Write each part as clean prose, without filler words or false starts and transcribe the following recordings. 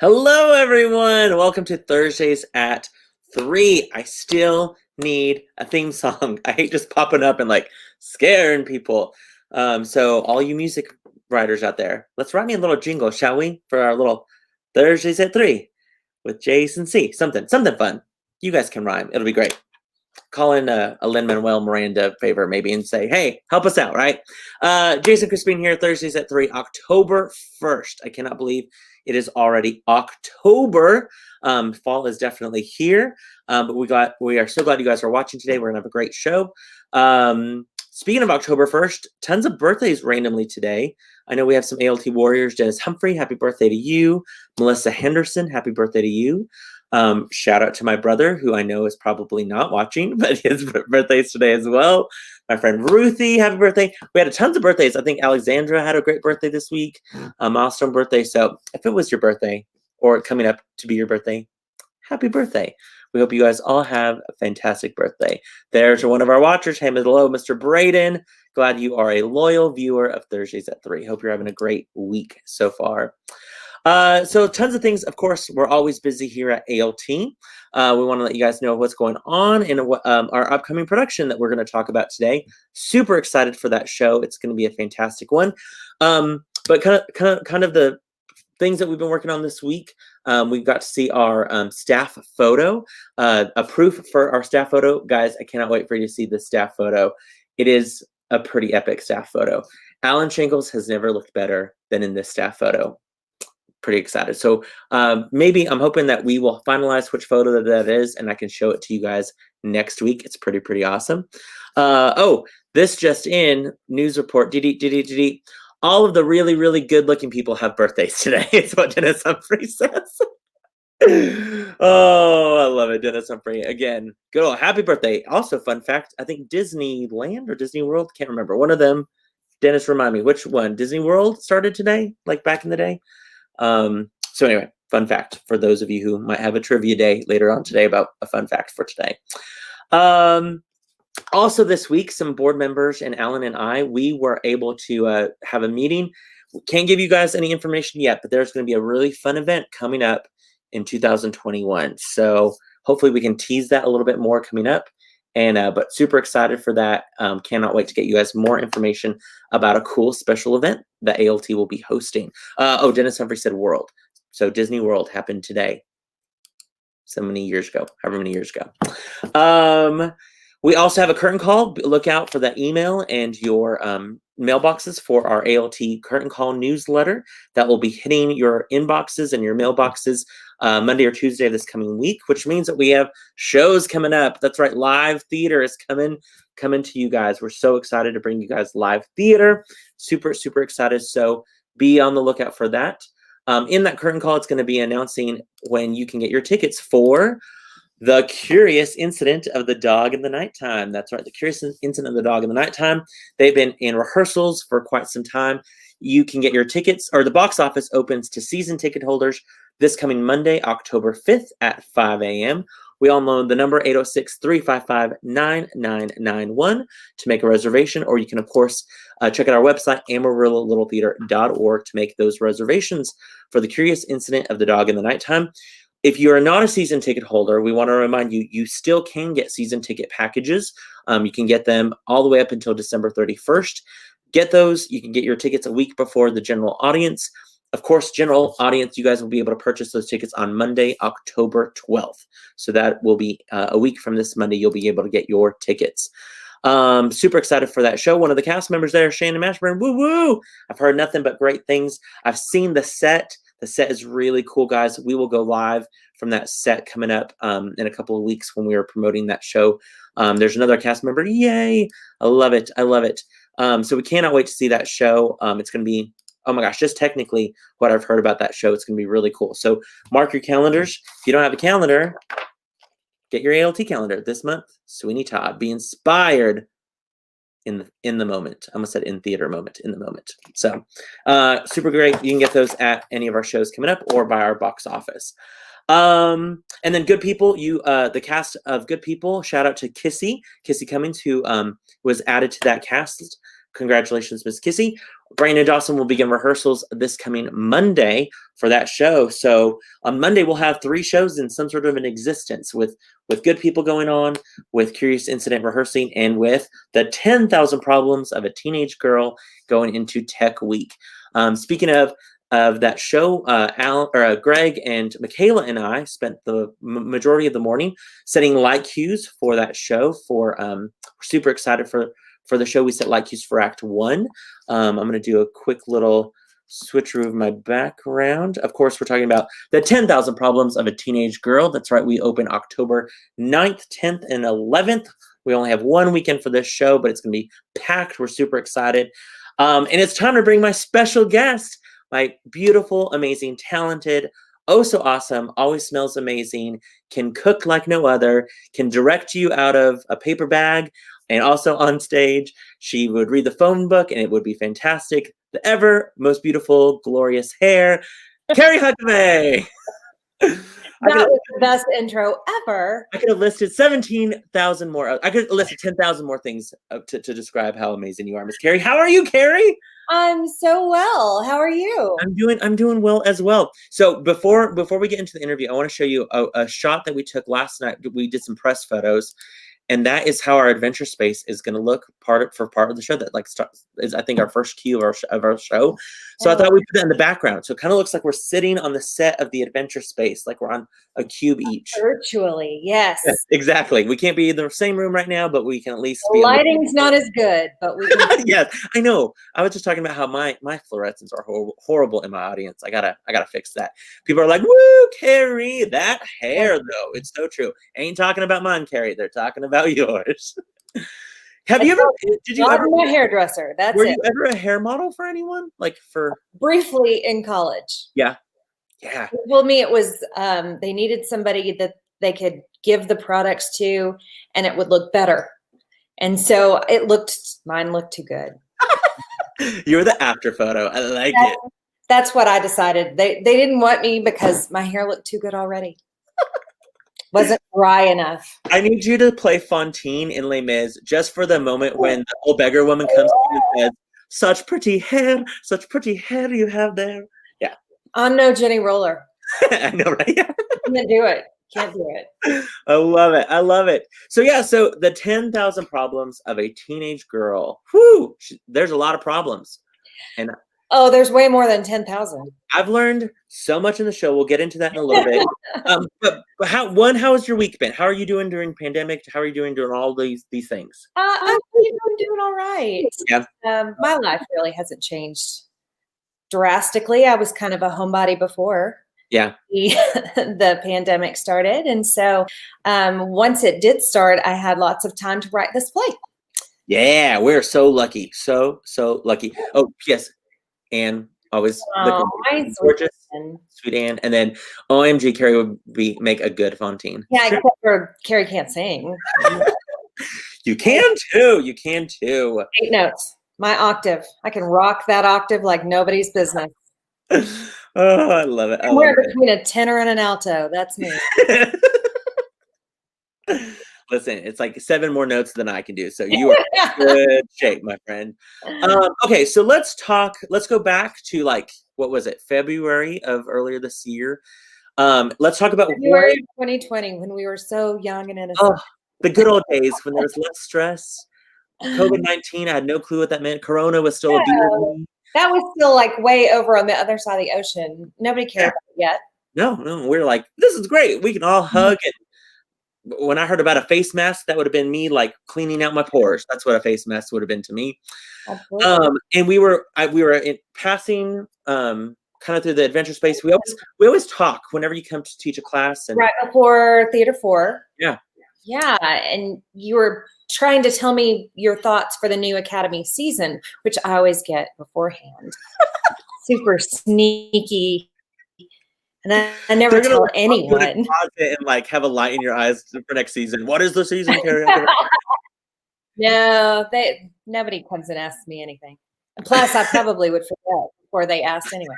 Hello, everyone. Welcome to Thursdays at 3. I still need a theme song. I hate just popping up and scaring people. So all you music writers out there, let's write me a little jingle, shall we? For our little Thursdays at 3 with Jason C. Something fun. You guys can rhyme. It'll be great. Call in a Lin-Manuel Miranda favor maybe and say, hey, help us out, right? Jason Crespin here, Thursdays at 3, October 1st. I cannot believe it is already October. Fall is definitely here. But we are so glad you guys are watching today. We're gonna have a great show. Speaking of October 1st, tons of birthdays randomly today. I know we have some ALT Warriors. Dennis Humphrey, happy birthday to you. Melissa Henderson, happy birthday to you. Shout out to my brother, who I know is probably not watching, but his birthday's today as well. My friend Ruthie, happy birthday. We had tons of birthdays. I think Alexandra had a great birthday this week, a milestone birthday. So if it was your birthday or coming up to be your birthday, happy birthday. We hope you guys all have a fantastic birthday. There's one of our watchers. Hey, hello, Mr. Braden. Glad you are a loyal viewer of Thursdays at 3. Hope you're having a great week so far. So tons of things. Of course, we're always busy here at ALT. We want to let you guys know what's going on in our upcoming production that we're going to talk about today. Super excited for that show. It's going to be a fantastic one. But kind of the things that we've been working on this week. We got to see our staff photo, a proof for our staff photo. Guys, I cannot wait for you to see the staff photo. It is a pretty epic staff photo. Alan Shankles has never looked better than in this staff photo. Pretty excited. So maybe I'm hoping that we will finalize which photo that is, and I can show it to you guys next week. It's pretty awesome. Oh, this just in, news report. All of the really good looking people have birthdays today. It's what Dennis Humphrey says. Oh, I love it, Dennis Humphrey. Again, good old happy birthday. Also, fun fact, I think Disneyland or Disney World, can't remember. One of them, Dennis, remind me, which one? Disney World started today, like back in the day? So anyway, fun fact for those of you who might have a trivia day later on today about a fun fact for today. Also this week, some board members and Alan and I, we were able to have a meeting. Can't give you guys any information yet, but there's going to be a really fun event coming up in 2021. So hopefully we can tease that a little bit more coming up. And but super excited for that. Cannot wait to get you guys more information about a cool special event that ALT will be hosting. Oh, Dennis Humphrey said World. So Disney World happened today. So many years ago, however many years ago. We also have a curtain call. Look out for that email and your mailboxes for our ALT curtain call newsletter that will be hitting your inboxes and your mailboxes Monday or Tuesday of this coming week, which means that we have shows coming up. That's right, live theater is coming to you guys. We're so excited to bring you guys live theater. Super excited. So be on the lookout for that. In that curtain call, it's going to be announcing when you can get your tickets for The Curious Incident of the Dog in the Nighttime. That's right, The Curious Incident of the Dog in the Nighttime. They've been in rehearsals for quite some time. You can get your tickets, or the box office opens to season ticket holders this coming Monday, October 5th at 5 a.m. We all know the number 806-355-9991 to make a reservation, or you can, of course, check out our website, amarillo-littletheater.org, to make those reservations for The Curious Incident of the Dog in the Nighttime. If you are not a season ticket holder, we want to remind you, you still can get season ticket packages. You can get them all the way up until December 31st. Get those. You can get your tickets a week before the general audience. Of course, general audience, you guys will be able to purchase those tickets on Monday, October 12th. So that will be a week from this Monday, you'll be able to get your tickets. Super excited for that show. One of the cast members there, Shannon Mashburn, woo! I've heard nothing but great things. I've seen the set. The set is really cool, guys. We will go live from that set coming up in a couple of weeks when we are promoting that show. There's another cast member. Yay! I love it. So we cannot wait to see that show. It's going to be, oh my gosh, just technically what I've heard about that show, it's going to be really cool. So mark your calendars. If you don't have a calendar, get your ALT calendar this month. Sweeney Todd. Be inspired in the moment. I almost said in theater moment, in the moment. So super great. You can get those at any of our shows coming up or by our box office. And then Good People, the cast of Good People, shout out to Kissy Cummings, who was added to that cast congratulations, Miss Kissy. Brandon Dawson will begin rehearsals this coming Monday for that show. So on Monday, we'll have 3 shows in some sort of an existence with good people going on, with Curious Incident rehearsing, and with the 10,000 Problems of a Teenage Girl going into Tech Week. Speaking of that show, Greg and Michaela and I spent the majority of the morning setting light cues for that show. We're super excited for the show. We set light cues for Act 1. I'm going to do a quick little switcheroo of my background. Of course, we're talking about the 10,000 Problems of a Teenage Girl. That's right. We open October 9th, 10th, and 11th. We only have 1 weekend for this show, but it's going to be packed. We're super excited. And it's time to bring my special guest, my beautiful, amazing, talented, oh so awesome, always smells amazing, can cook like no other, can direct you out of a paper bag, and also on stage. She would read the phone book and it would be fantastic. The ever most beautiful, glorious hair, Carrie Huckabay. That was the best intro ever. I could have listed 17,000 more. I could have listed 10,000 more things to describe how amazing you are, Miss Carrie. How are you, Carrie? I'm so well. How are you? I'm doing well as well. So before we get into the interview, I want to show you a shot that we took last night. We did some press photos. And that is how our adventure space is going to look part of the show. That is, I think, our first cue of our show. So I thought we'd put that in the background. So it kind of looks like we're sitting on the set of the adventure space, like we're on a cube each. Virtually, yes. Exactly. We can't be in the same room right now, but we can at least the lighting's not as good, but we can. Yes, I know. I was just talking about how my fluorescents are horrible in my audience. I gotta fix that. People are like, "Woo, Carrie, that hair though." It's so true. Ain't talking about mine, Carrie. They're talking about yours. Did you ever be a hairdresser? That's Were you ever a hair model for anyone? Like for briefly in college. Yeah. Well, me, it was they needed somebody that they could give the products to, and it would look better. And so mine looked too good. You were the after photo. I like it. That's what I decided. They didn't want me because my hair looked too good already. Wasn't dry enough. I need you to play Fontaine in Les Mis just for the moment when the old beggar woman comes in and says, such pretty hair you have there. Yeah. I'm no Jenny Roller. I know, right? Yeah. Can't do it. I love it. So the 10,000 Problems of a Teenage Girl. Whew, there's a lot of problems. And there's way more than 10,000. I've learned so much in the show. We'll get into that in a little bit. But how has your week been? How are you doing during pandemic? How are you doing during all these things? I'm doing all right. Yeah. My life really hasn't changed drastically. I was kind of a homebody before. Yeah. The pandemic started. And so once it did start, I had lots of time to write this play. Yeah, we're so lucky. So lucky. Oh, yes. Anne, always gorgeous, sweet Anne. And then OMG, Carrie would make a good Fontaine. Yeah, except for Carrie can't sing. You can too. 8 notes. My octave. I can rock that octave like nobody's business. Oh, I love it. Somewhere between a tenor and an alto. That's me. Listen, it's like 7 more notes than I can do. So you are in good shape, my friend. Okay, so let's go back to what was it? February of earlier this year. Let's talk about February 2020 when we were so young and innocent. Oh, the good old days when there was less stress. COVID-19, I had no clue what that meant. Corona was still a beer. That was still way over on the other side of the ocean. Nobody cared about it yet. No, we were like, this is great. We can all hug. And when I heard about a face mask, that would have been me cleaning out my pores. That's what a face mask would have been to me. Absolutely. And we were passing kind of through the adventure space. We always talk whenever you come to teach a class. And, right before Theater 4. Yeah. Yeah, and you were trying to tell me your thoughts for the new Academy season, which I always get beforehand. Super sneaky. And I never tell anyone. And have a light in your eyes for next season. What is the season, Carrie? No, nobody comes and asks me anything. And plus, I probably would forget before they asked anyway.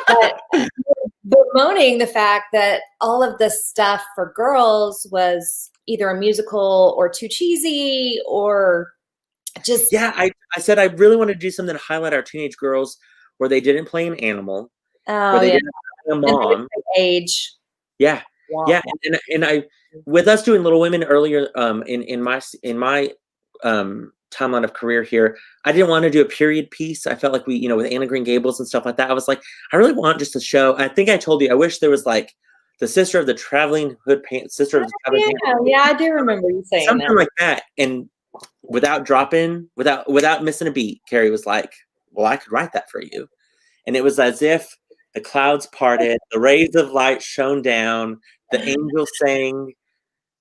But bemoaning the fact that all of the stuff for girls was either a musical or too cheesy or Just Yeah, I said I really want to do something to highlight our teenage girls where they didn't play an animal, where oh they yeah, didn't have a and then mom. the age. Yeah, Wow. yeah, and I with us doing Little Women earlier, in my timeline of career here, I didn't want to do a period piece. I felt like we, with Anne of Green Gables and stuff like that. I was like, I really want just a show. I think I told you I wish there was like the sister of the traveling hood pants, sister of the traveling Yeah, pants, yeah, I do remember you saying something that. like that. And without missing a beat, Carrie was like, "Well, I could write that for you." And it was as if the clouds parted, the rays of light shone down, the angels sang,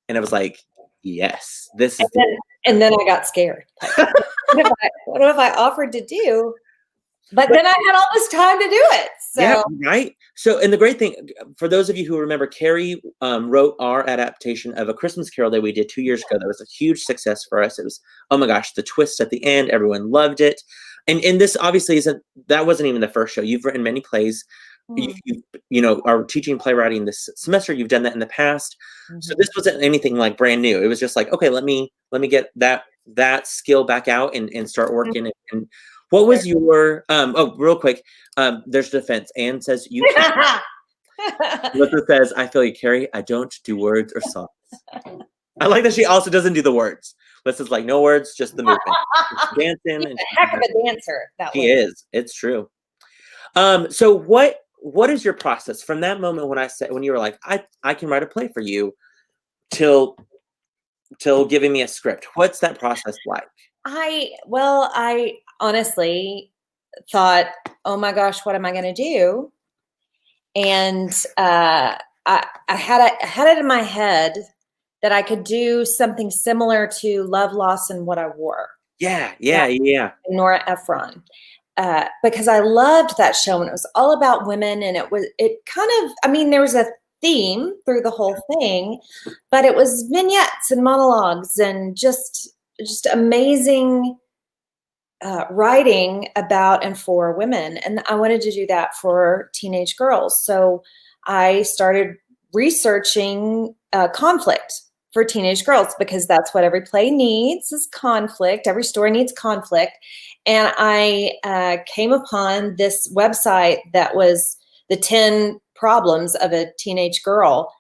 and it was like, yes, this is And then I got scared. Like, what if I offered to do? But then I had all this time to do it. So yeah, right. So, and the great thing, for those of you who remember, Carrie wrote our adaptation of A Christmas Carol that we did 2 years ago. That was a huge success for us. It was, oh my gosh, the twist at the end, everyone loved it. And this obviously that wasn't even the first show. You've written many plays. You are teaching playwriting this semester. You've done that in the past. So this wasn't anything like brand new. It was just like, okay, let me get that skill back out and start working. And what was your real quick, there's defense. Anne says you can't. Melissa says, I feel you, Carrie. I don't do words or songs. I like that she also doesn't do the words. Melissa's like, no words, just the movement. She's dancing. She's a heck of a dancer. She is. It's true. So what is your process from that moment when you were like, I can write a play for you till giving me a script? What's that process like? I honestly thought, oh my gosh, what am I going to do? And I had it in my head that I could do something similar to Love, Loss, and What I Wore. Yeah. Nora Ephron. Because I loved that show, and it was all about women, and there was a theme through the whole thing, but it was vignettes and monologues and just amazing writing about and for women. And I wanted to do that for teenage girls. So I started researching conflict for teenage girls, because that's what every play needs, is conflict. Every story needs conflict. And I came upon this website that was the 10 problems of a teenage girl.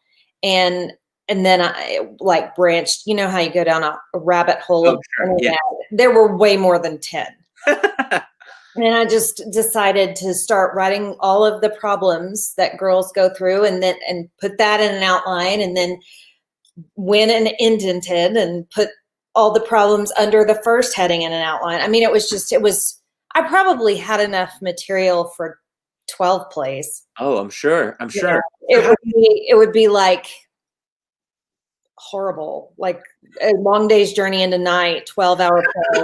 And then I like branched, you know how you go down a rabbit hole of internet. Yeah. There were way more than 10. And I just decided to start writing all of the problems that girls go through, and put that in an outline, and then went and indented and put all the problems under the first heading in an outline. I mean, I probably had enough material for 12 plays. Oh, I'm sure. It would be like horrible, like A Long Day's Journey into Night, 12-hour play.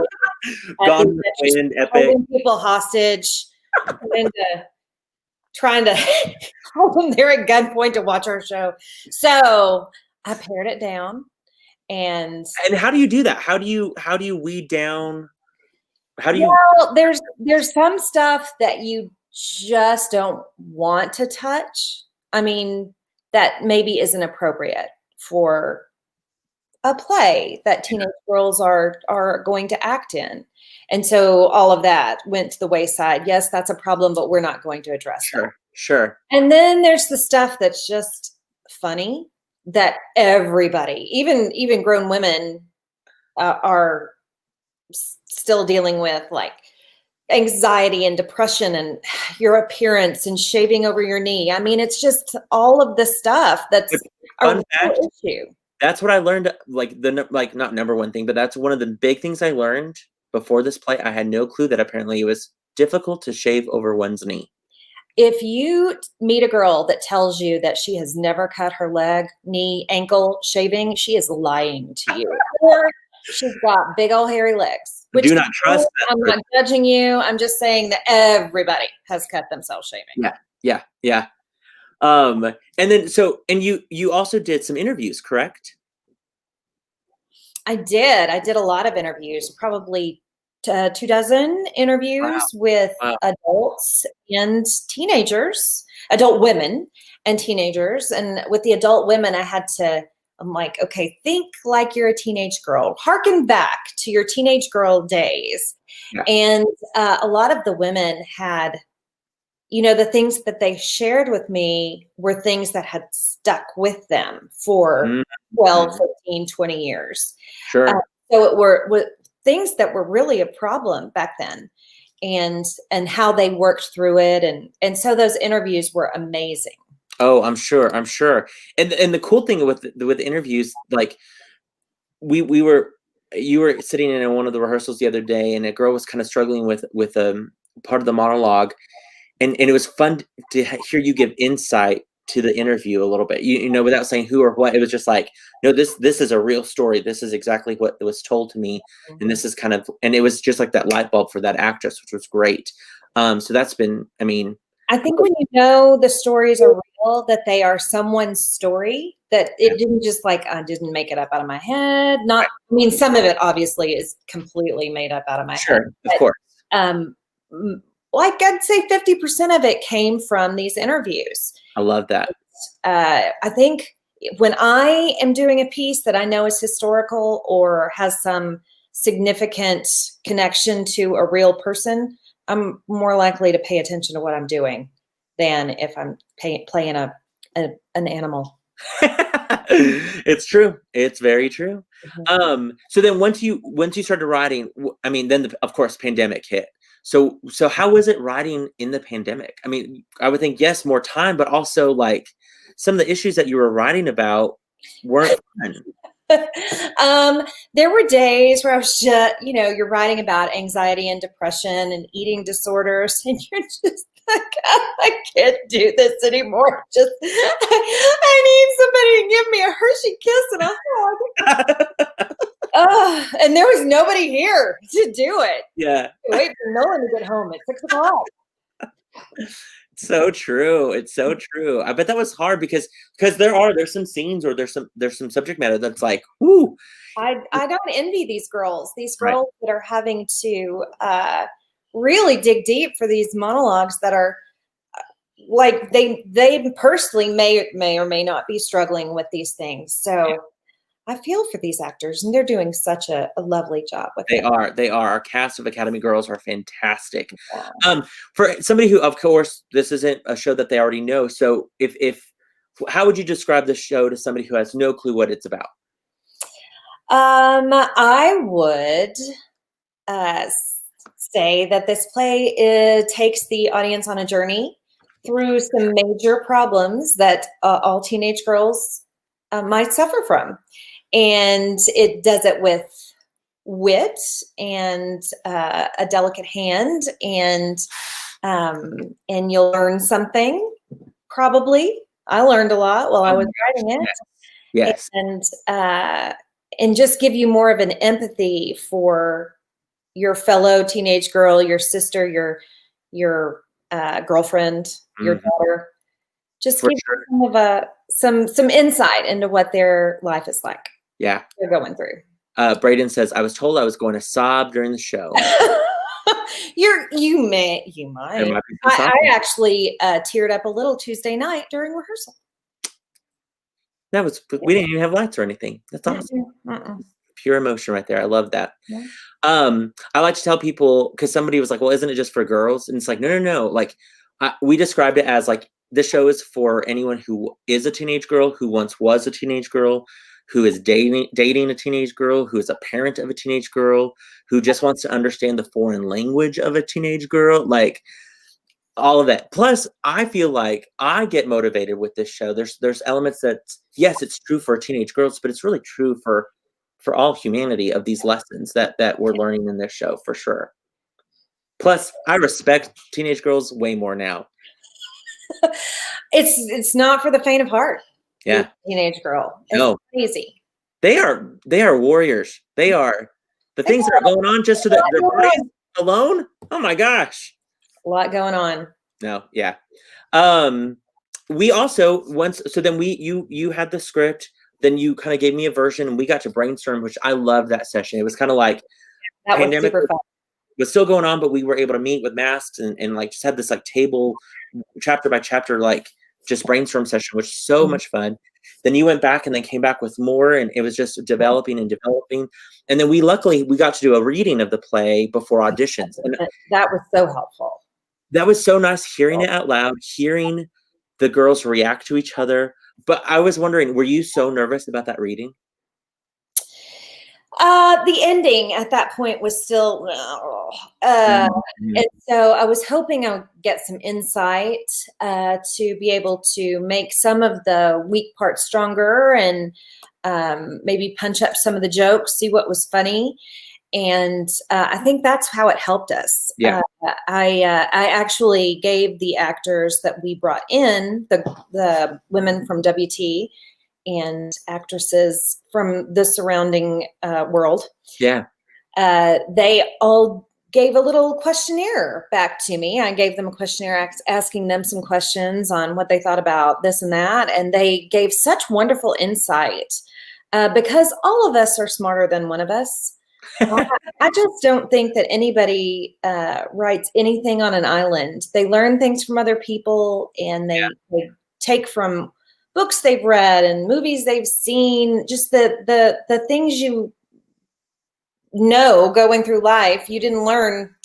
Gone with the Wind, epic. Holding people hostage, trying to hold them there at gunpoint to watch our show. So I pared it down. And how do you do that? How do you weed down? Well, there's some stuff that you just don't want to touch. I mean, that maybe isn't appropriate for a play that teenage girls are going to act in. And so all of that went to the wayside. Yes, that's a problem, but we're not going to address that. Sure. And then there's the stuff that's just funny, that everybody, even grown women, are still dealing with, like anxiety and depression and your appearance and shaving over your knee. I mean, it's just all of the stuff that's a real issue. That's what I learned, not number one thing, but that's one of the big things I learned before this play. I had no clue that apparently it was difficult to shave over one's knee. If you meet a girl that tells you that she has never cut her leg, knee, ankle shaving, she is lying to you. Or she's got big old hairy legs. Do not trust that. I'm not judging you. I'm just saying that everybody has cut themselves shaving. Yeah. And then you also did some interviews, correct? I did a lot of interviews, probably 24 interviews with adults and teenagers, adult women and teenagers. And with the adult women, I had to I'm like, okay, think like you're a teenage girl. Harken back to your teenage girl days. Yeah. And a lot of the women had, the things that they shared with me were things that had stuck with them for Mhm. 12, 15, 20 years. Sure. So it were things that were really a problem back then, and how they worked through it. And so those interviews were amazing. Oh, I'm sure. I'm sure. And the cool thing with interviews, like you were sitting in one of the rehearsals the other day, and a girl was kind of struggling with part of the monologue, and it was fun to hear you give insight to the interview a little bit. Without saying who or what, it was just like, no, this is a real story. This is exactly what was told to me, and this is and it was just like that light bulb for that actress, which was great. So that's been, I mean, I think when you know the stories are real, that they are someone's story, that it didn't just like, I didn't make it up out of my head. Not, I mean, some of it obviously is completely made up out of my head. sure, of course. Like I'd say 50% of it came from these interviews. I love that. I think when I am doing a piece that I know is historical or has some significant connection to a real person, I'm more likely to pay attention to what I'm doing than if I'm playing an animal. It's true. It's very true. Mhm. So then once you started writing, I mean, then of course pandemic hit. So how was it writing in the pandemic? I mean, I would think yes, more time, but also like some of the issues that you were writing about weren't fun. There were days where I was just, you're writing about anxiety and depression and eating disorders, and you're just like, I can't do this anymore. Just, I need somebody to give me a Hershey kiss and a hug. And there was nobody here to do it. Yeah. Wait for no one to get home at 6:00. So true. It's so true. I bet that was hard because there's some scenes or there's some subject matter that's like, whoo. I don't envy these girls. These Right. girls that are having to really dig deep for these monologues that are like they personally may or may not be struggling with these things. So I feel for these actors, and they're doing such a lovely job with it. They are. Our cast of Academy girls are fantastic. Yeah. For somebody who, of course, this isn't a show that they already know. So how would you describe the show to somebody who has no clue what it's about? I would say that this play takes the audience on a journey through some major problems that all teenage girls might suffer from. And it does it with wit and a delicate hand, and you'll learn something. Probably, I learned a lot while I was writing it. Yes. And just give you more of an empathy for your fellow teenage girl, your sister, your girlfriend, your daughter. Just For give sure. you some insight into what their life is like. Yeah. They're going through. Braden says, I was told I was going to sob during the show. You might. There might be some I sobbing. actually teared up a little Tuesday night during rehearsal. We didn't even have lights or anything. That's awesome. Pure emotion right there. I love that. Yeah. I like to tell people, because somebody was like, well, isn't it just for girls? And it's like, no. Like we described it as like, this show is for anyone who is a teenage girl, who once was a teenage girl, who is dating a teenage girl, who is a parent of a teenage girl, who just wants to understand the foreign language of a teenage girl, like all of that. Plus, I feel like I get motivated with this show. There's elements that, yes, it's true for teenage girls, but it's really true for all humanity, of these lessons that we're learning in this show, for sure. Plus, I respect teenage girls way more now. It's not for the faint of heart. Yeah. Teenage girl. It's No. crazy. They are warriors. They are the things that are going on just to their bodies alone. Oh my gosh. A lot going on. No, yeah. We also you had the script, then you kind of gave me a version, and we got to brainstorm, which I loved that session. It was kind of like That was pandemic super fun. was still going on, but we were able to meet with masks and like just had this like table chapter by chapter, like just brainstorm session, which was so much fun. then you went back and then came back with more, and it was just developing and developing. And then we got to do a reading of the play before auditions. And that was so helpful. that was so nice, hearing it out loud, hearing the girls react to each other. But I was wondering, were you so nervous about that reading? The ending at that point was still, and so I was hoping I would get some insight to be able to make some of the weak parts stronger, and maybe punch up some of the jokes, see what was funny. And I think that's how it helped us. Yeah. I actually gave the actors that we brought in, the women from WT and actresses from the surrounding world. Yeah. They all gave a little questionnaire back to me. I gave them a questionnaire asking them some questions on what they thought about this and that. And they gave such wonderful insight because all of us are smarter than one of us. I just don't think that anybody writes anything on an island. They learn things from other people, and they take from books they've read and movies they've seen, just the things you know going through life. You didn't learn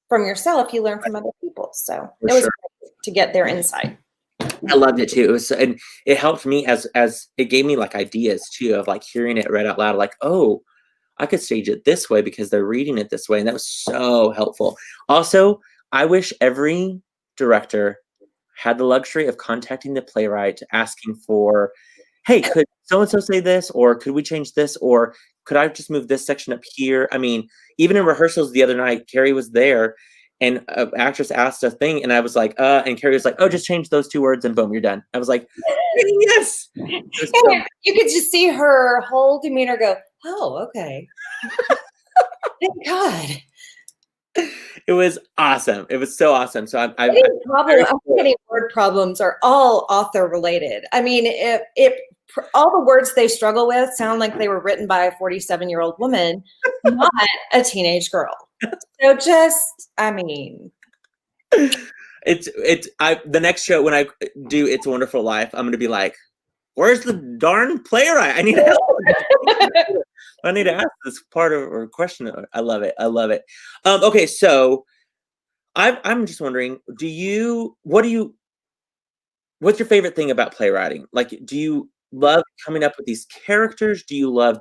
from yourself, you learn from other people. So it was great to get their insight. I loved it too. It was, and it helped me as it gave me like ideas too, of like hearing it read out loud, like, oh, I could stage it this way because they're reading it this way. And that was so helpful. Also, I wish every director had the luxury of contacting the playwright, asking for, hey, could so-and-so say this? Or could we change this? Or could I just move this section up here? I mean, even in rehearsals the other night, Carrie was there and an actress asked a thing. And I was like, and Carrie was like, oh, just change those 2 words and boom, you're done. I was like, yes. You could just see her whole demeanor go, oh, okay. Thank God. It was awesome. It was so awesome. So I any word problems are all author related. I mean, if all the words they struggle with sound like they were written by a 47-year-old woman, not a teenage girl. So just, I mean, the next show when I do It's a Wonderful Life, I'm going to be like, where's the darn playwright? I need to ask this part of or question. I love it. I love it. Okay, so I'm just wondering, what's your favorite thing about playwriting? Like, do you love coming up with these characters? Do you love,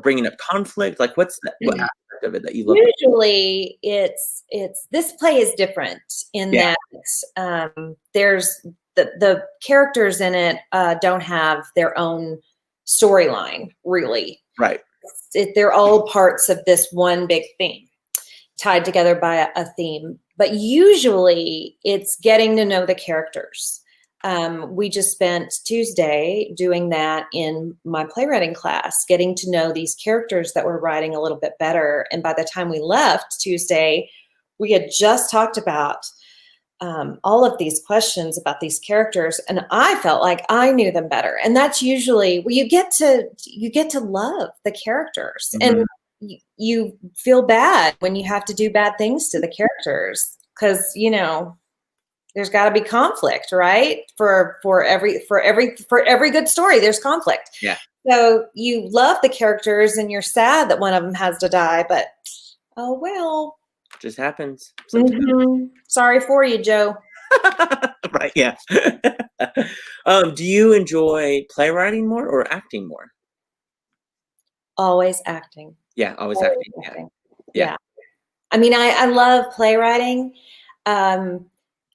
bringing up conflict? Like, what aspect of it that you love? Usually it's this play is different in that there's the characters in it don't have their own storyline, really. Right. They're all parts of this one big theme, tied together by a theme. But usually it's getting to know the characters. We just spent Tuesday doing that in my playwriting class, getting to know these characters that we're writing a little bit better. And by the time we left Tuesday, we had just talked about all of these questions about these characters, and I felt like I knew them better. And that's usually you get to love the characters, and you feel bad when you have to do bad things to the characters, because there's got to be conflict, right? For every good story, there's conflict. Yeah. So you love the characters, and you're sad that one of them has to die, but oh well. Just happens. Sorry for you, Joe. Right, yeah. Do you enjoy playwriting more or acting more? Always acting. Yeah, always acting. Yeah. I mean, I love playwriting, and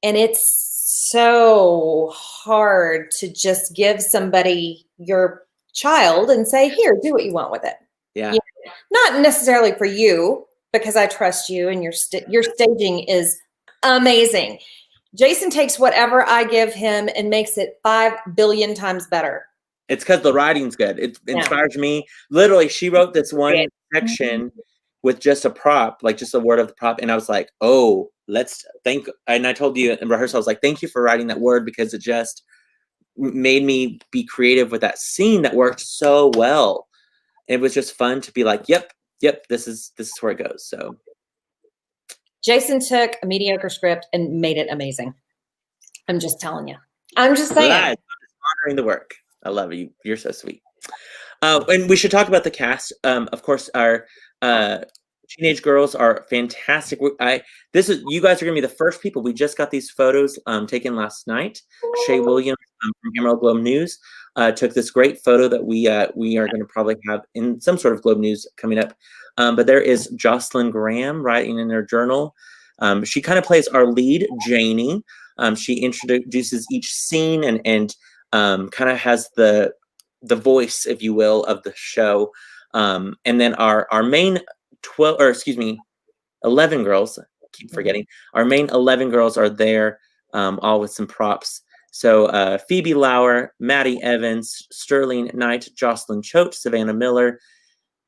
it's so hard to just give somebody your child and say, here, do what you want with it. Yeah. Not necessarily for you, because I trust you, and your staging is amazing. Jason takes whatever I give him and makes it 5 billion times better. It's because the writing's good. It inspires me. Literally, she wrote this one section with just a prop, like just a word of the prop. And I was like, oh, and I told you in rehearsal, I was like, thank you for writing that word, because it just made me be creative with that scene that worked so well. It was just fun to be like, yep, this is where it goes. So Jason took a mediocre script and made it amazing. I'm just telling you. I'm just saying. I'm just honoring the work. I love you. You're so sweet. And we should talk about the cast. Of course, our teenage girls are fantastic. You guys are gonna be the first people. We just got these photos taken last night. Shay Williams from Emerald Globe News took this great photo that we are going to probably have in some sort of Globe News coming up. But there is Jocelyn Graham writing in her journal. She kind of plays our lead, Janie. She introduces each scene and kind of has the voice, if you will, of the show. And then our main 11 girls, I keep forgetting, our main 11 girls are there, all with some props. So Phoebe Lauer, Maddie Evans, Sterling Knight, Jocelyn Choate, Savannah Miller,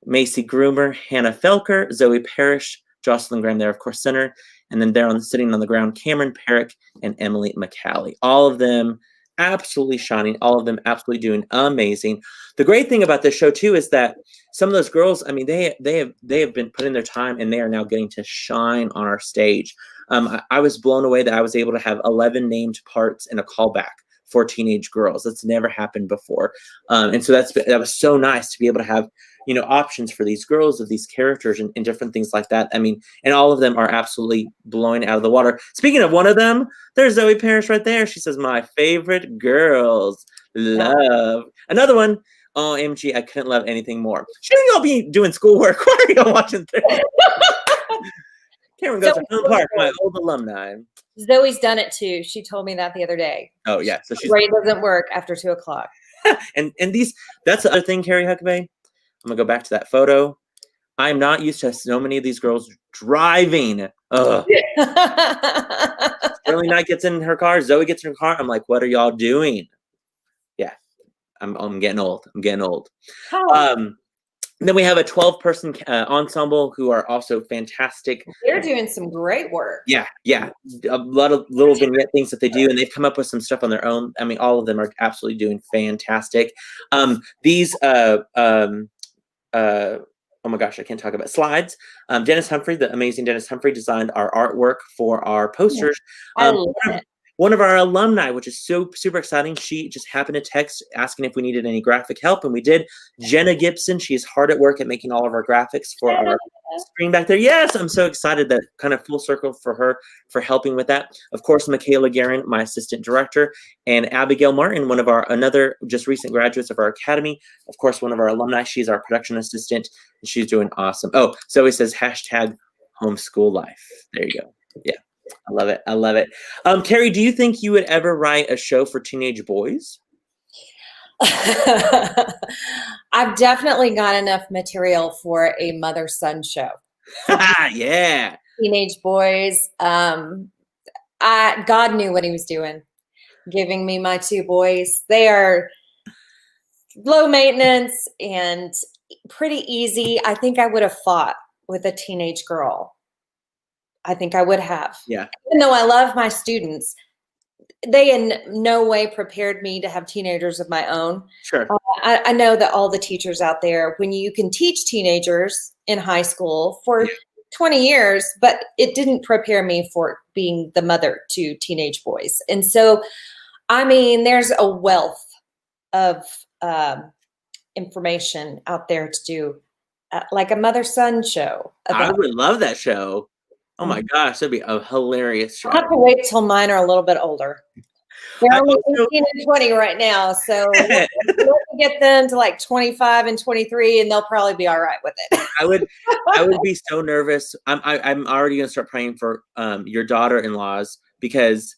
Macy Groomer, Hannah Felker, Zoe Parrish, Jocelyn Graham there, of course, center. And then there sitting on the ground, Cameron Perrick and Emily McCallie. All of them absolutely shining. All of them absolutely doing amazing. The great thing about this show too is that some of those girls, I mean, they have been put in their time and they are now getting to shine on our stage. I was blown away that I was able to have 11 named parts in a callback for teenage girls. That's never happened before. And so that was so nice to be able to have, options for these girls of these characters and different things like that. I mean, and all of them are absolutely blowing it out of the water. Speaking of one of them, there's Zoe Parrish right there. She says, "My favorite girls, love." Another one, OMG, I couldn't love anything more. Shouldn't y'all be doing schoolwork? Why are y'all watching this? Cameron goes to Hill Park, my old alumni. Zoe's done it too. She told me that the other day. Oh yeah, so she's brain doesn't work after 2 o'clock. and that's the other thing, Carrie Huckabay. I'm gonna go back to that photo. I'm not used to so many of these girls driving. Ugh. Sterling Knight gets in her car. Zoe gets in her car. I'm like, what are y'all doing? Yeah, I'm getting old. I'm getting old. Then we have a 12-person ensemble who are also fantastic. They're doing some great work. Yeah. A lot of little vignette things that they do, and they've come up with some stuff on their own. I mean, all of them are absolutely doing fantastic. Oh my gosh, I can't talk about slides. Dennis Humphrey, the amazing Dennis Humphrey, designed our artwork for our posters. I love it. One of our alumni, which is so super exciting, she just happened to text asking if we needed any graphic help, and we did. Jenna Gibson, she is hard at work at making all of our graphics for our screen back there. Yes, I'm so excited that kind of full circle for her for helping with that. Of course, Michaela Guerin, my assistant director, and Abigail Martin, one of another just recent graduates of our academy. Of course, one of our alumni. She's our production assistant, and she's doing awesome. Oh, Zoe says #homeschool life. There you go. Yeah. I love it. I love it. Carrie, do you think you would ever write a show for teenage boys? I've definitely got enough material for a mother-son show. Yeah. Teenage boys. God knew what he was doing, giving me my 2 boys. They are low maintenance and pretty easy. I think I would have fought with a teenage girl. I think I would have. Yeah. Even though I love my students, they in no way prepared me to have teenagers of my own. Sure. I know that all the teachers out there, when you can teach teenagers in high school for 20 years, but it didn't prepare me for being the mother to teenage boys. And so, I mean, there's a wealth of information out there to do, like a mother-son show. I would love that show. Oh my gosh, that'd be a hilarious show. I'll have to wait till mine are a little bit older. They're only 18 and 20 right now, so we'll get them to like 25 and 23, and they'll probably be all right with it. I would be so nervous. I'm already gonna start praying for your daughter-in-laws, because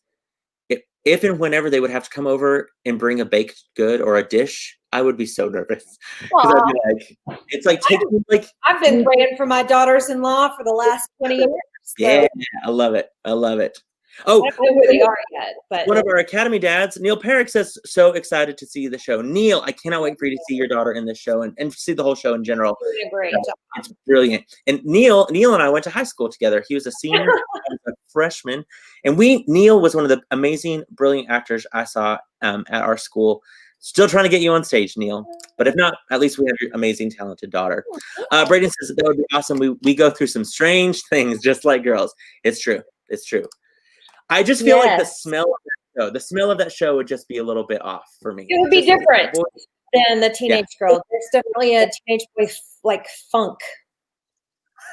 if and whenever they would have to come over and bring a baked good or a dish, I would be so nervous. I'd be like, it's like taking I've been praying for my daughters-in-law for the last 20 years. So. Yeah, I love it. I love it. Oh, I don't know who they are yet, but one of our Academy dads, Neil Perrick, says, so excited to see the show. Neil, I cannot wait for you to see your daughter in this show and see the whole show in general. Great. It's brilliant. And Neil and I went to high school together. He was a senior, I was a freshman. And Neil was one of the amazing, brilliant actors I saw at our school. Still trying to get you on stage, Neil. But if not, at least we have your amazing, talented daughter. Braden says that would be awesome. We go through some strange things just like girls. It's true. It's true. I just feel like the smell of show. The smell of that show would just be a little bit off for me. It would be Just different than the Yeah. teenage girl. There's definitely a teenage boy like funk.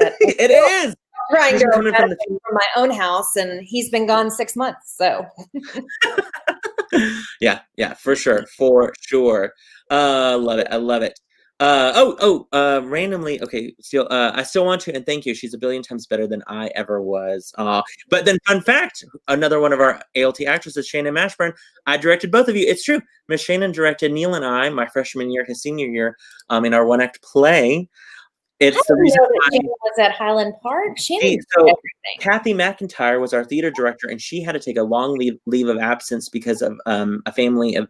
It is. Trying to Coming from from my own house, and he's been gone 6 months. So yeah, for sure. Love it. I love it. Randomly, okay, still, I still want to, and thank you. She's a billion times better than I ever was. But then, fun fact, another one of our ALT actresses, Shannon Mashburn, I directed both of you. It's true. Miss Shannon directed Neil and I, my freshman year, his senior year, in our one-act play. It's the reason Shannon was at Highland Park. Shannon Kathy McIntyre was our theater director, and she had to take a long leave of absence because of a family of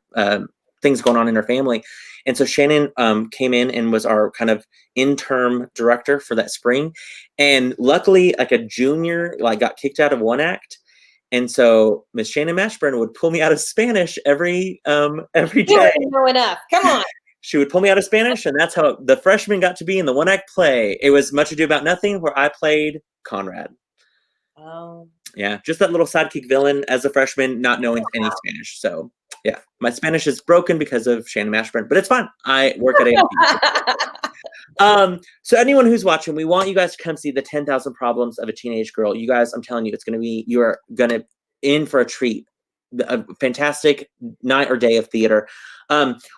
things going on in her family. And so Shannon came in and was our kind of interim director for that spring. And luckily, like a junior, got kicked out of one act. And so Miss Shannon Mashburn would pull me out of Spanish every day. You didn't know enough. Come on. She would pull me out of Spanish, and that's how the freshman got to be in the one-act play. It was Much Ado About Nothing, where I played Conrad. Oh. Yeah, just that little sidekick villain as a freshman, not knowing any Spanish. So, yeah, my Spanish is broken because of Shannon Mashburn, but it's fine. I work at ALT. So anyone who's watching, we want you guys to come see the 10,000 Problems of a Teenage Girl. You guys, I'm telling you, you are going to in for a treat. A fantastic night or day of theater.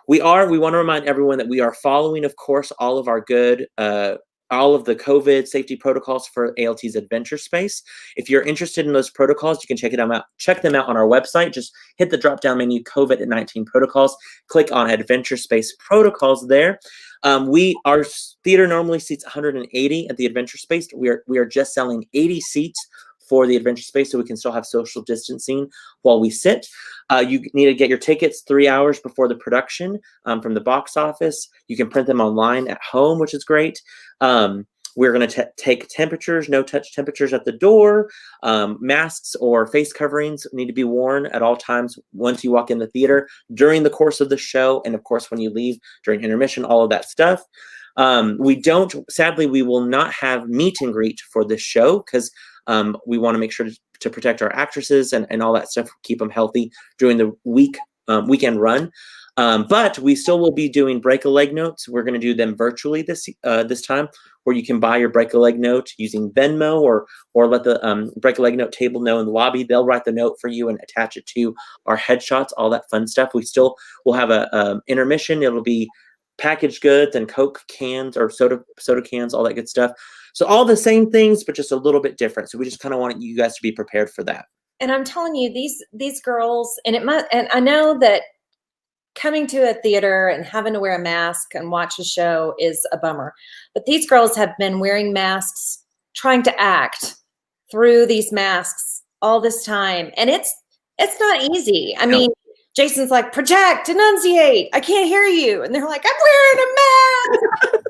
We want to remind everyone that we are following, of course, all of our good, all of the COVID safety protocols for ALT's Adventure Space. If you're interested in those protocols, you can check them out on our website. Just hit the drop-down menu, COVID-19 protocols, click on Adventure Space protocols there. Our theater normally seats 180 at the Adventure Space. We are just selling 80 seats for the Adventure Space, so we can still have social distancing while we sit. You need to get your tickets 3 hours before the production from the box office. You can print them online at home, which is great. We're going to take temperatures, no touch temperatures at the door. Masks or face coverings need to be worn at all times once you walk in the theater, during the course of the show, and of course when you leave during intermission, all of that stuff. Sadly, we will not have meet and greet for this show because we want to make sure to protect our actresses and all that stuff, keep them healthy during the weekend run. But we still will be doing break-a-leg notes. We're going to do them virtually this time, where you can buy your break-a-leg note using Venmo or let the break-a-leg note table know in the lobby. They'll write the note for you and attach it to our headshots, all that fun stuff. We still will have a intermission. It'll be packaged goods and Coke cans or soda cans, all that good stuff. So all the same things, but just a little bit different. So we just kind of want you guys to be prepared for that. And I'm telling you, these girls, and I know that coming to a theater and having to wear a mask and watch a show is a bummer. But these girls have been wearing masks, trying to act through these masks all this time. And it's not easy. I mean, Jason's like, project, enunciate. I can't hear you. And they're like, I'm wearing a mask.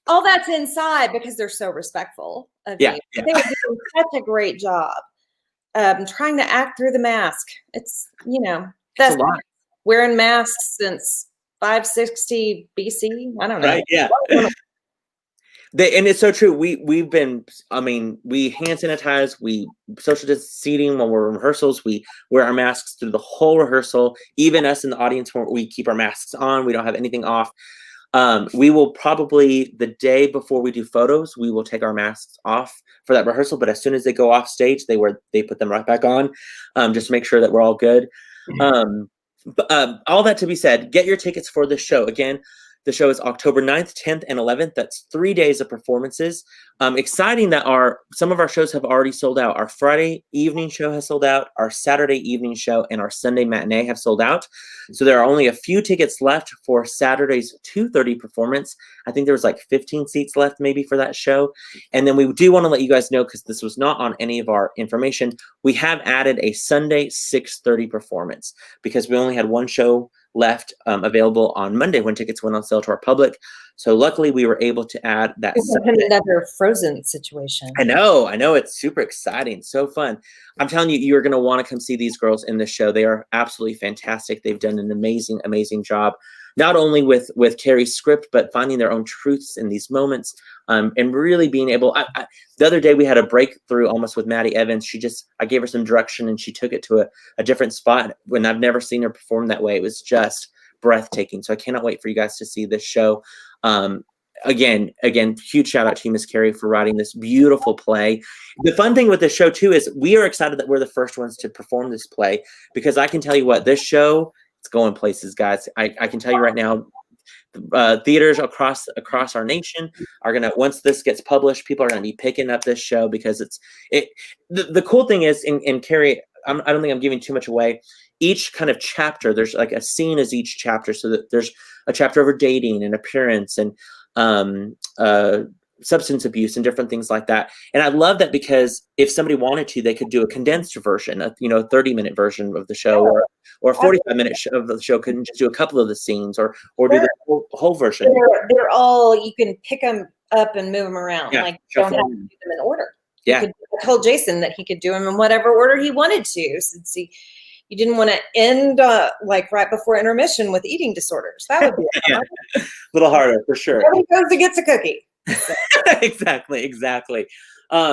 All that's inside because they're so respectful of you. They were doing such a great job trying to act through the mask. It's, that's a lot. Wearing masks since 560 BC. I don't know. Right, yeah. And it's so true. We hand sanitize, we social distancing when we're in rehearsals, we wear our masks through the whole rehearsal. Even us in the audience, we keep our masks on, we don't have anything off. We will probably, the day before we do photos, we will take our masks off for that rehearsal, but as soon as they go off stage, they put them right back on, just to make sure that we're all good. All that to be said, get your tickets for the show. Again, the show is October 9th, 10th, and 11th. That's 3 days of performances. Exciting that some of our shows have already sold out. Our Friday evening show has sold out. Our Saturday evening show and our Sunday matinee have sold out. So there are only a few tickets left for Saturday's 2:30 performance. I think there was like 15 seats left maybe for that show. And then we do want to let you guys know, because this was not on any of our information, we have added a Sunday 6:30 performance because we only had one show left available on Monday when tickets went on sale to our public. So luckily we were able to add that. Another Frozen situation. I know. It's super exciting. So fun. I'm telling you, you're going to want to come see these girls in this show. They are absolutely fantastic. They've done an amazing, amazing job. not only with Carrie's script, but finding their own truths in these moments, and really being able. The other day we had a breakthrough almost with Maddie Evans. I gave her some direction and she took it to a different spot when I've never seen her perform that way. It was just breathtaking. So I cannot wait for you guys to see this show. Again, huge shout out to Miss Carrie for writing this beautiful play. The fun thing with this show too is we are excited that we're the first ones to perform this play, because I can tell you what, this show, it's going places, guys. I can tell you right now, theaters across our nation are gonna, once this gets published, people are gonna be picking up this show, because the cool thing is, in Carrie, I don't think I'm giving too much away. Each kind of chapter, there's like a scene as each chapter, so that there's a chapter over dating and appearance and substance abuse and different things like that. And I love that, because if somebody wanted to, they could do a condensed version, a 30-minute version of the show, or a 45-minute of the show. Couldn't just do a couple of the scenes, or do the whole version. They're all, you can pick them up and move them around. Yeah, like, don't have to do them in order. Yeah. I told Jason that he could do them in whatever order he wanted to, since you didn't want to end like right before intermission with eating disorders. That would be a little harder for sure. Everybody goes and gets a cookie. Exactly.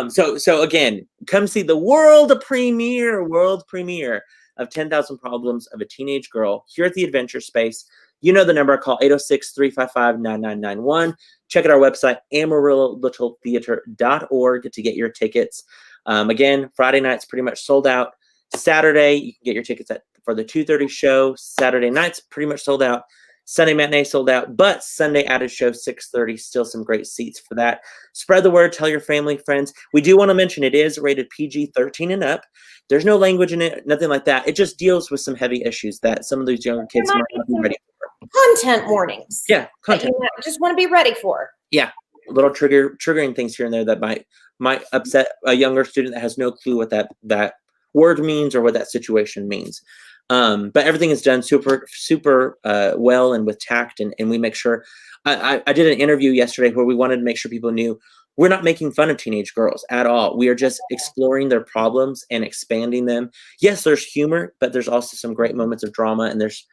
So again, come see the world premiere of 10,000 Problems of a Teenage Girl here at the Adventure Space. You know the number. Call 806-355-9991. Check out our website, AmarilloLittleTheater.org, to get your tickets. Again, Friday night's pretty much sold out. Saturday, you can get your tickets for the 2:30 show. Saturday night's pretty much sold out. Sunday matinee sold out, but Sunday added show 6:30, still some great seats for that. Spread the word, tell your family, friends. We do want to mention it is rated PG-13 and up. There's no language in it, nothing like that. It just deals with some heavy issues that some of these younger kids might not be ready for. Content warnings. Yeah, content. That you just want to be ready for. Yeah, little triggering things here and there that might upset a younger student that has no clue what that word means or what that situation means. But everything is done super well and with tact, and we make sure. I did an interview yesterday where we wanted to make sure people knew we're not making fun of teenage girls at all. We are just exploring their problems and expanding them. Yes, there's humor, but there's also some great moments of drama, and there's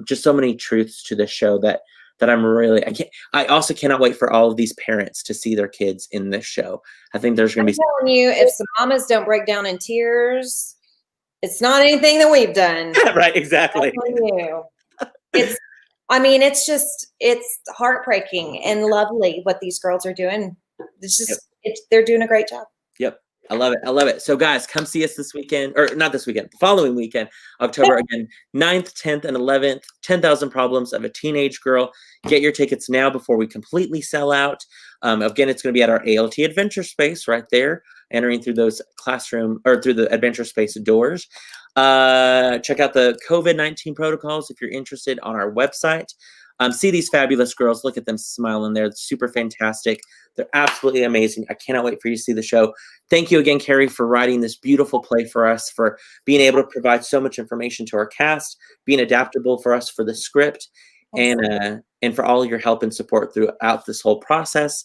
just so many truths to this show that I also cannot wait for all of these parents to see their kids in this show. I think there's going to be. I'm telling you, if some mamas don't break down in tears, it's not anything that we've done. Right, exactly. It's heartbreaking and lovely what these girls are doing. They're doing a great job. Yep. I love it. So guys, come see us this weekend, or not this weekend, the following weekend, October again, 9th, 10th, and 11th, 10,000 Problems of a Teenage Girl. Get your tickets now before we completely sell out. Again, it's going to be at our ALT Adventure Space right there, entering through those classroom or through the Adventure Space doors. Check out the COVID-19 protocols if you're interested on our website. See these fabulous girls. Look at them smiling there. It's super fantastic. They're absolutely amazing. I cannot wait for you to see the show. Thank you again, Carrie, for writing this beautiful play for us, for being able to provide so much information to our cast, being adaptable for us for the script, and for all your help and support throughout this whole process.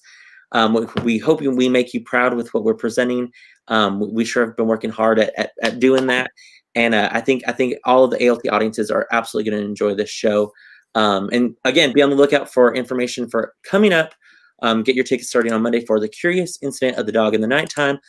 We hope we make you proud with what we're presenting. We sure have been working hard at doing that. And I think all of the ALT audiences are absolutely going to enjoy this show. And again, be on the lookout for information for coming up. Get your tickets starting on Monday for The Curious Incident of the Dog in the Nighttime.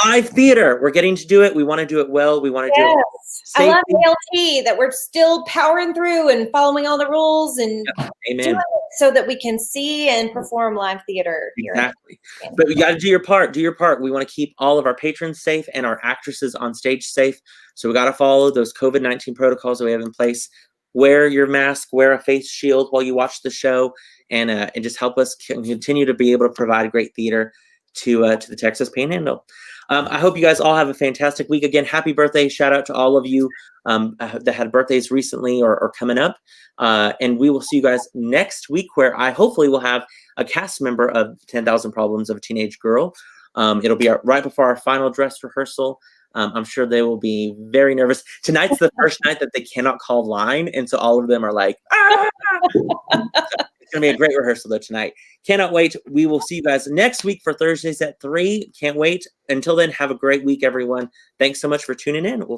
Live theater. We're getting to do it. We want to do it well. We want to do it safely. I love ALT that we're still powering through and following all the rules and amen. So that we can see and perform live theater. Exactly. But we got to do your part. Do your part. We want to keep all of our patrons safe and our actresses on stage safe. So we got to follow those COVID-19 protocols that we have in place. Wear your mask, wear a face shield while you watch the show, and just help us continue to be able to provide great theater to the Texas Panhandle. I hope you guys all have a fantastic week. Again, happy birthday. Shout out to all of you that had birthdays recently or coming up. And we will see you guys next week, where I hopefully will have a cast member of 10,000 Problems of a Teenage Girl. It'll be right before our final dress rehearsal. I'm sure they will be very nervous. Tonight's the first night that they cannot call line, and so all of them are like, ah! It's going to be a great rehearsal, though, tonight. Cannot wait. We will see you guys next week for Thursdays at 3. Can't wait. Until then, have a great week, everyone. Thanks so much for tuning in. We'll see you.